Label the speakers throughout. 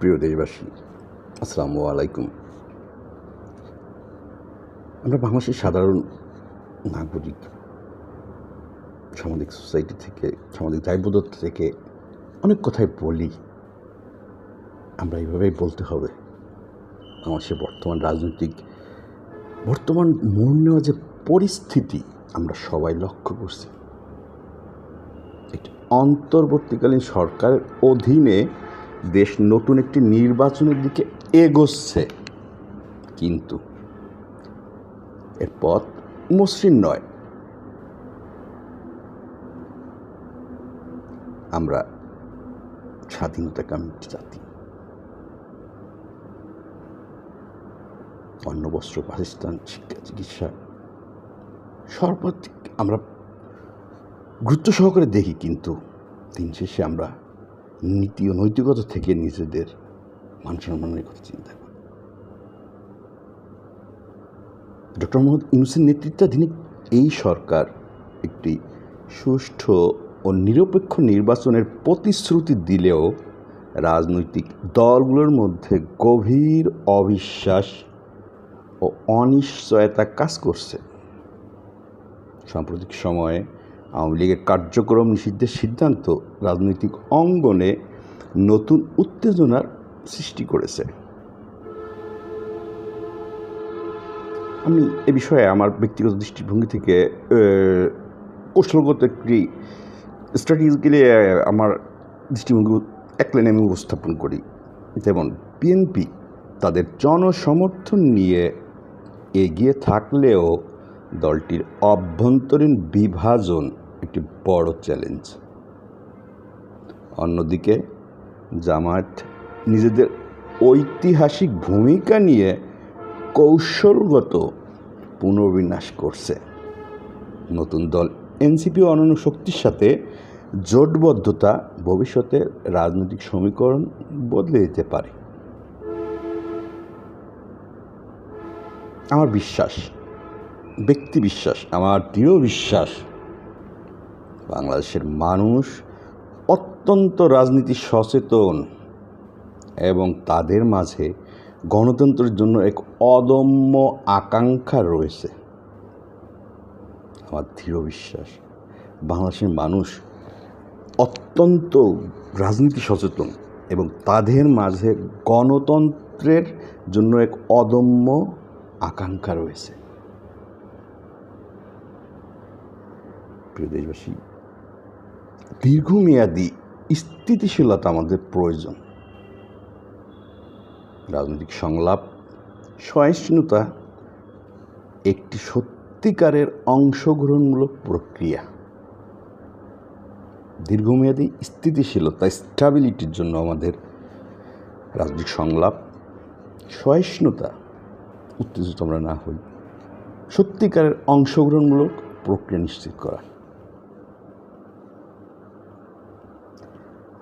Speaker 1: প্রিয় দেশবাসী, আসসালামু আলাইকুম। আমরা বাংলাদেশের সাধারণ নাগরিক, সামাজিক সোসাইটি থেকে, সামাজিক দায়বদ্ধতা থেকে অনেক কথাই বলি। আমরা এইভাবেই বলতে হবে। বাংলাদেশের বর্তমান মোড় নেওয়া যে পরিস্থিতি আমরা সবাই লক্ষ্য করছি। একটি অন্তর্বর্তীকালীন সরকারের অধীনে দেশ নতুন একটি নির্বাচনের দিকে এগোচ্ছে, কিন্তু এর পথ মসৃণ নয়। আমরা স্বাধীনতাকামী জাতি। অন্ন, বস্ত্র, বাসস্থান, শিক্ষা, চিকিৎসা সর্বাধিক আমরা গুরুত্ব সহকারে দেখি, কিন্তু দিন শেষে আমরা নীতি ও নৈতিকতা থেকে নিজেদের মান সম্মানের কথা চিন্তা করি। ডক্টর মোহাম্মদ ইউনূসের নেতৃত্বাধীন এই সরকার একটি সুষ্ঠু ও নিরপেক্ষ নির্বাচনের প্রতিশ্রুতি দিলেও রাজনৈতিক দলগুলোর মধ্যে গভীর অবিশ্বাস ও অনিশ্চয়তা কাজ করছে। সাম্প্রতিক সময়ে আওয়ামী লীগের কার্যক্রম নিষিদ্ধের সিদ্ধান্ত রাজনৈতিক অঙ্গনে নতুন উত্তেজনার সৃষ্টি করেছে। আমি এ বিষয়ে আমার ব্যক্তিগত দৃষ্টিভঙ্গি থেকে কৌশলগত একটি স্ট্র্যাটেজিক্যালি আমার দৃষ্টিভঙ্গি এক লাইনে আমি উপস্থাপন করি। যেমন বিএনপি তাদের জনসমর্থন নিয়ে এগিয়ে থাকলেও দলটির অভ্যন্তরীণ বিভাজন একটি বড় চ্যালেঞ্জ। অন্যদিকে জামায়াত নিজেদের ঐতিহাসিক ভূমিকা নিয়ে কৌশলগত পুনর্বিন্যাস করছে। নতুন দল এনসিপি ও অন্যান্য শক্তির সাথে জোটবদ্ধতা ভবিষ্যতে রাজনৈতিক সমীকরণ বদলে দিতে পারে। আমার আমার দৃঢ় বিশ্বাস, বাংলাদেশের মানুষ অত্যন্ত রাজনীতি সচেতন এবং তাদের মাঝে গণতন্ত্রের জন্য এক অদম্য আকাঙ্ক্ষা রয়েছে। আমার দৃঢ় বিশ্বাস, বাংলাদেশের মানুষ অত্যন্ত রাজনীতি সচেতন এবং তাদের মাঝে গণতন্ত্রের জন্য এক অদম্য আকাঙ্ক্ষা রয়েছে। প্রিয় দেশবাসী, দীর্ঘমেয়াদী স্থিতিশীলতা আমাদের প্রয়োজন। রাজনৈতিক সংলাপ, সহিষ্ণুতা একটি সত্যিকারের অংশগ্রহণমূলক প্রক্রিয়া। দীর্ঘমেয়াদী স্থিতিশীলতা, স্টেবিলিটির জন্য আমাদের রাজনৈতিক সংলাপ, সহিষ্ণুতা, উত্তেজিত আমরা না হই, সত্যিকারের অংশগ্রহণমূলক প্রক্রিয়া নিশ্চিত করা।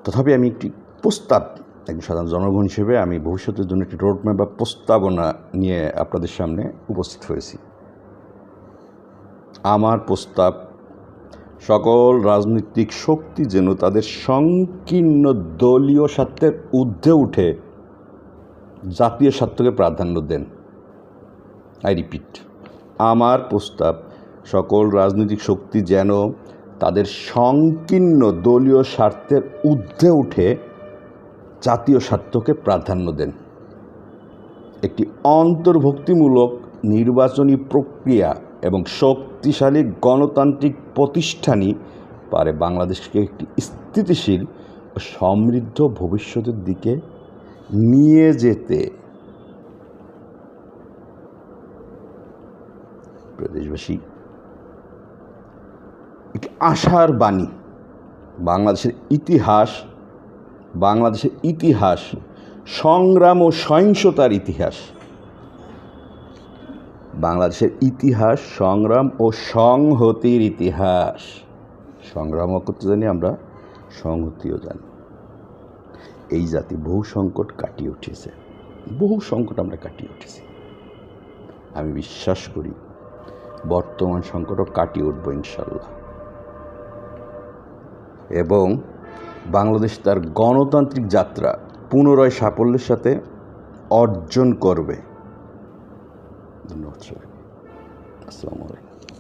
Speaker 1: তথাপি আমি একটি প্রস্তাব, একজন সাধারণ জনগণ হিসেবে আমি ভবিষ্যতের জন্য একটি রোডম্যাপ বা প্রস্তাবনা নিয়ে আপনাদের সামনে উপস্থিত হয়েছি। আমার প্রস্তাব, সকল রাজনৈতিক শক্তি যেন তাদের সংকীর্ণ দলীয় স্বার্থের ঊর্ধ্বে উঠে জাতীয় স্বার্থকে প্রাধান্য দেন। আই রিপিট, আমার প্রস্তাব, সকল রাজনৈতিক শক্তি যেন তাদের সংকীর্ণ দলীয় স্বার্থের ঊর্ধ্বে উঠে জাতীয় স্বার্থকে প্রাধান্য দেন। একটি অন্তর্ভুক্তিমূলক নির্বাচনী প্রক্রিয়া এবং শক্তিশালী গণতান্ত্রিক প্রতিষ্ঠানই পারে বাংলাদেশকে একটি স্থিতিশীল ও সমৃদ্ধ ভবিষ্যতের দিকে নিয়ে যেতে। দেশবাসী, একটি আশার বাণী। বাংলাদেশের ইতিহাস সংগ্রাম ও সহিংসতার ইতিহাস। বাংলাদেশের ইতিহাস সংগ্রাম ও সংহতির ইতিহাস। সংগ্রামও করতে জানি আমরা, সংহতিও জানি। এই জাতি বহু সংকট আমরা কাটিয়ে উঠেছি। আমি বিশ্বাস করি বর্তমান সংকটও কাটিয়ে উঠব ইনশাল্লাহ, এবং বাংলাদেশ তার গণতান্ত্রিক যাত্রা পুনরায় সাফল্যের সাথে অর্জন করবে। ধন্যবাদ সবাই। আসসালামু আলাইকুম।